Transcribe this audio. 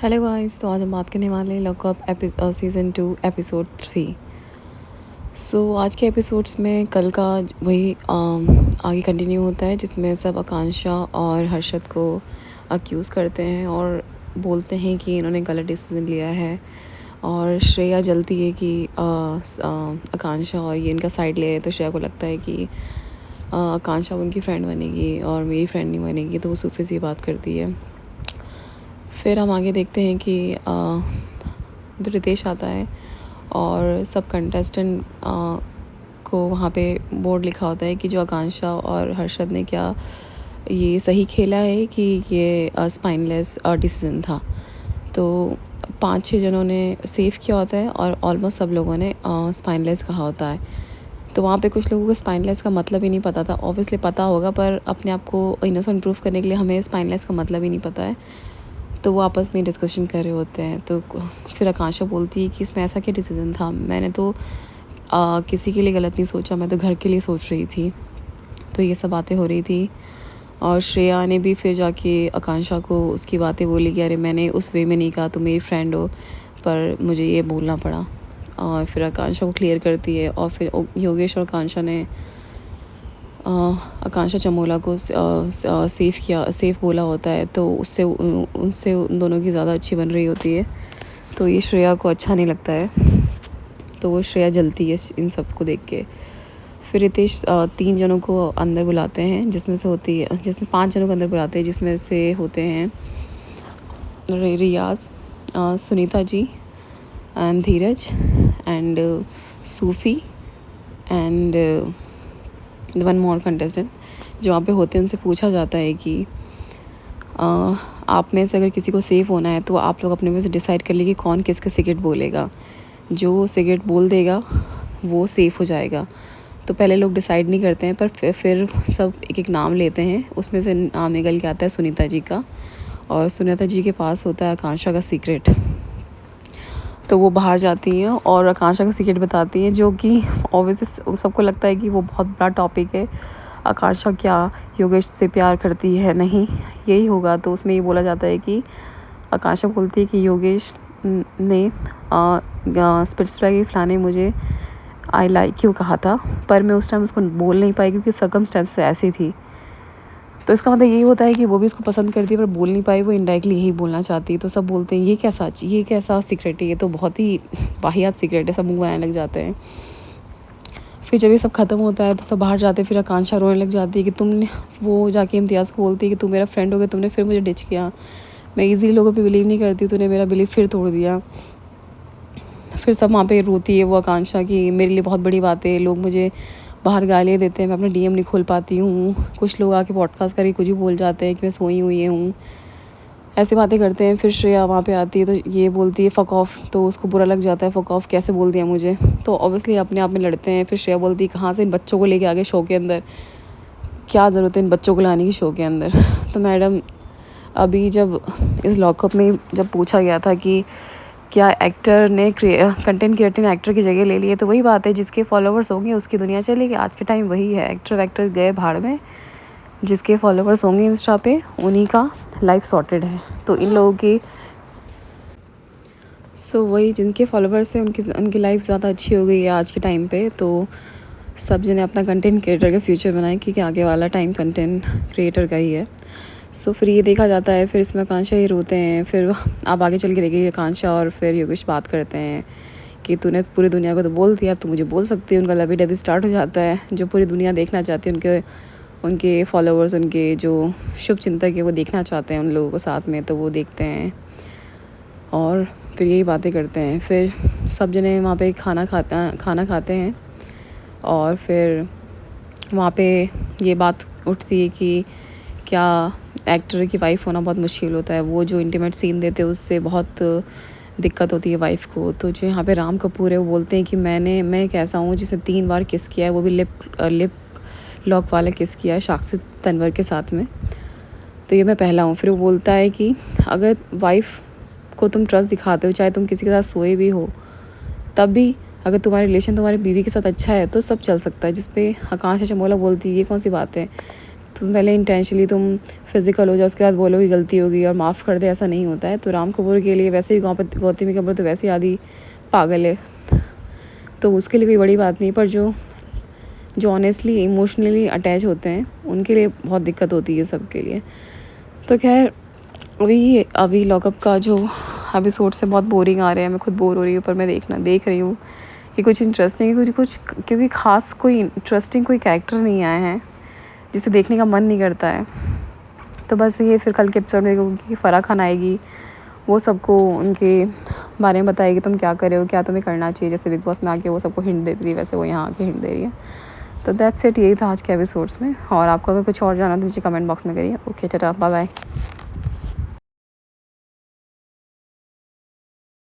Hello guys, तो आज हम बात करने वाले हैं लॉकअप सीज़न 2 एपिसोड 3। आज के एपिसोड्स में कल का वही आगे कंटिन्यू होता है, जिसमें सब आकांक्षा और हर्षद को अक्यूज़ करते हैं और बोलते हैं कि इन्होंने गलत डिसीजन लिया है। और श्रेया जलती है कि आकांक्षा और ये इनका साइड ले रहे हैं, तो श्रेया को लगता है कि आकांक्षा उनकी फ्रेंड बनेगी और मेरी फ्रेंड नहीं बनेगी, तो वो सूफी से बात करती है। फिर हम आगे देखते हैं कि रितेश आता है और सब कंटेस्टेंट को वहाँ पे बोर्ड लिखा होता है कि जो आकांक्षा और हर्षद ने क्या ये सही खेला है कि ये स्पाइनलेस डिसीजन था। तो 5-6 जनों ने सेफ किया होता है और ऑलमोस्ट सब लोगों ने स्पाइनलेस कहा होता है। तो वहाँ पे कुछ लोगों को स्पाइनलेस का मतलब ही नहीं पता था। ऑब्वियसली पता होगा, पर अपने आप को इनोसेंट प्रूफ करने के लिए हमें स्पाइनलेस का मतलब ही नहीं पता है। तो वो आपस में डिस्कशन कर रहे होते हैं। तो फिर आकांक्षा बोलती है कि इसमें ऐसा क्या डिसीज़न था, मैंने तो किसी के लिए गलत नहीं सोचा, मैं तो घर के लिए सोच रही थी। तो ये सब बातें हो रही थी और श्रेया ने भी फिर जाके आकांक्षा को उसकी बातें बोली कि अरे मैंने उस वे में नहीं कहा, तुम मेरी फ्रेंड हो, पर मुझे ये बोलना पड़ा। और फिर आकांक्षा को क्लियर करती है और फिर योगेश और आकांक्षा ने आकांक्षा चमोला को सेफ़ बोला होता है, तो उससे उन दोनों की ज़्यादा अच्छी बन रही होती है। तो ये श्रेया को अच्छा नहीं लगता है, तो वो श्रेया जलती है इन सब को देख के। फिर रितेश 3 जनों को अंदर बुलाते हैं, जिसमें 5 जनों को अंदर बुलाते हैं, जिसमें से होते हैं Riyaz, Sunita ji and Dheeraj and Sufi and one more contestant जो वहाँ पे होते हैं। उनसे पूछा जाता है कि आप में से अगर किसी को सेफ होना है तो आप लोग अपने में से डिसाइड कर लीजिए कौन किसका सीक्रेट बोलेगा। जो सीक्रेट बोल देगा वो सेफ़ हो जाएगा। तो पहले लोग डिसाइड नहीं करते हैं, पर फिर सब एक एक नाम लेते हैं। उसमें से नाम निकल के आता है सुनीता जी का, और सुनीता जी के पास होता है आकांक्षा का सीक्रेट। तो वो बाहर जाती हैं और आकांक्षा का सीक्रेट बताती हैं, जो कि ऑब्वियसली सबको लगता है कि वो बहुत बड़ा टॉपिक है। आकांक्षा क्या योगेश से प्यार करती है? नहीं, यही होगा। तो उसमें ये बोला जाता है कि आकांक्षा बोलती है कि योगेश ने स्पिट्सबर्ग की फलाने मुझे आई लाइक यू कहा था, पर मैं उस टाइम उसको बोल नहीं पाई क्योंकि सर्कमस्टेंसेस ऐसी थी। तो इसका मतलब यही होता है कि वो भी उसको पसंद करती है पर बोल नहीं पाई, वो इनडायरेक्टली यही बोलना चाहती है। तो सब बोलते हैं ये कैसा सीक्रेट है, ये तो बहुत ही वाहियात सीक्रेट है, सब मुंह बनाने लग जाते हैं। फिर जब ये सब ख़त्म होता है तो सब बाहर जाते हैं। फिर आकांक्षा रोने लग जाती है कि तुमने, वो जाके इम्तियाज़ को बोलती है कि तू मेरा फ्रेंड हो गया, तुमने फिर मुझे डिच किया, मैं ईज़िली लोगों पे बिलीव नहीं करती, तूने मेरा बिलीव फिर तोड़ दिया। फिर सब वहाँ पे रोती है वो आकांक्षा की मेरे लिए बहुत बड़ी बात है, लोग मुझे बाहर गालियाँ देते हैं, मैं अपना डीएम नहीं खोल पाती हूँ, कुछ लोग आके पॉडकास्ट करके कुछ भी बोल जाते हैं कि मैं सोई हुई हूँ, ऐसी बातें करते हैं। फिर श्रेया वहाँ पे आती है तो ये बोलती है फ़क ऑफ, तो उसको बुरा लग जाता है, फ़क ऑफ कैसे बोल दिया मुझे। तो ऑब्वियसली अपने आप में लड़ते हैं। फिर श्रेया बोलती है कहाँ से इन बच्चों को लेके आ गए शो के अंदर, क्या ज़रूरत है इन बच्चों को लाने की शो के अंदर। तो मैडम, अभी जब इस लॉकअप में जब पूछा गया था कि क्या एक्टर ने कंटेंट क्रिएटर ने एक्टर की जगह ले ली है, तो वही बात है, जिसके फॉलोवर्स होंगे उसकी दुनिया चलेगी। आज के टाइम वही है, एक्टर वैक्टर गए भाड़ में, जिसके फॉलोवर्स होंगे इंस्टा पे उन्हीं का लाइफ सॉर्टेड है। तो इन लोगों की वही जिनके फॉलोवर्स हैं उनकी लाइफ ज़्यादा अच्छी हो गई है आज के टाइम पे। तो सब जने अपना कंटेंट क्रिएटर का फ्यूचर बनाएं, क्योंकि आगे वाला टाइम कंटेंट क्रिएटर का ही है। फिर ये देखा जाता है। फिर इसमें आकांक्षा ही रोते हैं। फिर आप आगे चल के देखिए, आकांक्षा और फिर योगेश बात करते हैं कि तूने पूरी दुनिया को तो बोल दिया, अब तो मुझे बोल सकती है। उनका लवी डबी स्टार्ट हो जाता है, जो पूरी दुनिया देखना चाहती है। उनके फॉलोवर्स, उनके जो शुभ चिंतक है, वो देखना चाहते हैं उन लोगों को साथ में, तो वो देखते हैं और फिर यही बातें करते हैं। फिर सब जने वहाँ पे खाना खाते हैं और फिर वहाँ पे ये बात उठती है कि क्या एक्टर की वाइफ होना बहुत मुश्किल होता है, वो जो इंटीमेट सीन देते हैं उससे बहुत दिक्कत होती है वाइफ को। तो जो यहाँ पे राम कपूर है वो बोलते हैं कि मैं एक ऐसा हूँ जिसे 3 बार किस किया है, वो भी लिप लॉक वाला किस किया है साक्षी तन्वर के साथ में, तो ये मैं पहला हूँ। फिर वो बोलता है कि अगर वाइफ को तुम ट्रस्ट दिखाते हो, चाहे तुम किसी के साथ सोए भी हो, तब भी अगर तुम्हारा रिलेशन तुम्हारी बीवी के साथ अच्छा है तो सब चल सकता है। जिस पे आकांक्षा चमोला बोलती है ये कौन सी बात है, तुम पहले इंटेंशनली तुम फिज़िकल हो जाओ, उसके बाद बोलो कि गलती होगी और माफ़ कर दे, ऐसा नहीं होता है। तो राम कपूर के लिए वैसे ही गौतमी कपूर तो वैसे ही आधी पागल है, तो उसके लिए कोई बड़ी बात नहीं। पर जो जो ऑनेस्टली इमोशनली अटैच होते हैं उनके लिए बहुत दिक्कत होती है सबके लिए। तो खैर अभी लॉकअप का जो एपिसोड से बहुत बोरिंग आ रहे हैं, मैं खुद बोर हो रही हूँ, पर मैं देख रही हूँ कि कुछ इंटरेस्टिंग कुछ क्योंकि ख़ास कोई इंटरेस्टिंग कोई कैरेक्टर नहीं आए हैं जिसे देखने का मन नहीं करता है। तो बस ये फिर कल के एपिसोड में देखोगे कि फराह खान आएगी, वो सबको उनके बारे में बताएगी तुम क्या कर रहे हो, क्या तुम्हें करना चाहिए। जैसे बिग बॉस में आके वो सबको हिंट देती थी, वैसे वो यहाँ आके हिंट दे रही है। तो दैट्स इट, यही था आज के एपिसोड्स में। और आपको अगर कुछ और जानना तो नीचे कमेंट बॉक्स में करिए। Okay, tata, bye bye.